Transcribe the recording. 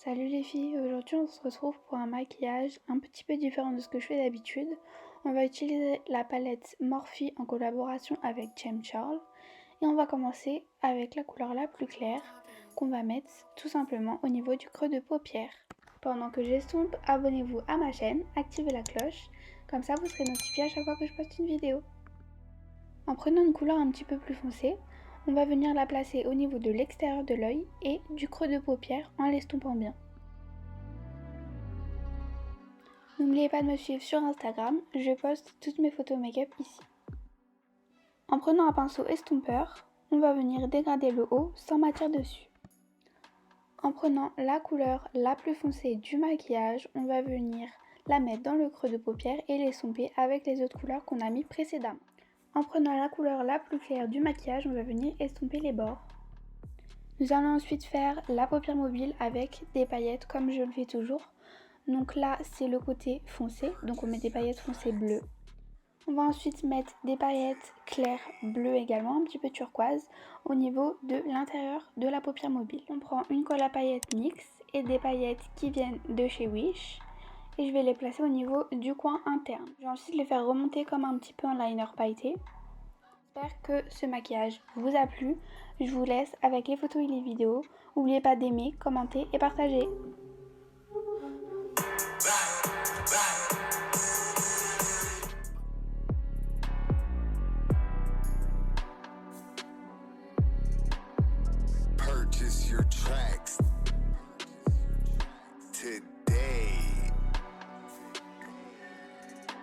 Salut les filles, aujourd'hui on se retrouve pour un maquillage un petit peu différent de ce que je fais d'habitude. On va utiliser la palette Morphe en collaboration avec James Charles et on va commencer avec la couleur la plus claire qu'on va mettre tout simplement au niveau du creux de paupière. Pendant que j'estompe, abonnez-vous à ma chaîne, activez la cloche, comme ça vous serez notifié à chaque fois que je poste une vidéo. En prenant une couleur un petit peu plus foncée, on va venir la placer au niveau de l'extérieur de l'œil et du creux de paupière en l'estompant bien. N'oubliez pas de me suivre sur Instagram, je poste toutes mes photos make-up ici. En prenant un pinceau estompeur, on va venir dégrader le haut sans matière dessus. En prenant la couleur la plus foncée du maquillage, on va venir la mettre dans le creux de paupière et l'estomper avec les autres couleurs qu'on a mis précédemment. En prenant la couleur la plus claire du maquillage, on va venir estomper les bords. Nous allons ensuite faire la paupière mobile avec des paillettes comme je le fais toujours. Donc là c'est le côté foncé, donc on met des paillettes foncées bleues. On va ensuite mettre des paillettes claires bleues également, un petit peu turquoise, au niveau de l'intérieur de la paupière mobile. On prend une colle à paillettes NYX et des paillettes qui viennent de chez Wish. Et je vais les placer au niveau du coin interne. Je vais ensuite les faire remonter comme un petit peu un liner pailleté. J'espère que ce maquillage vous a plu. Je vous laisse avec les photos et les vidéos. N'oubliez pas d'aimer, commenter et partager.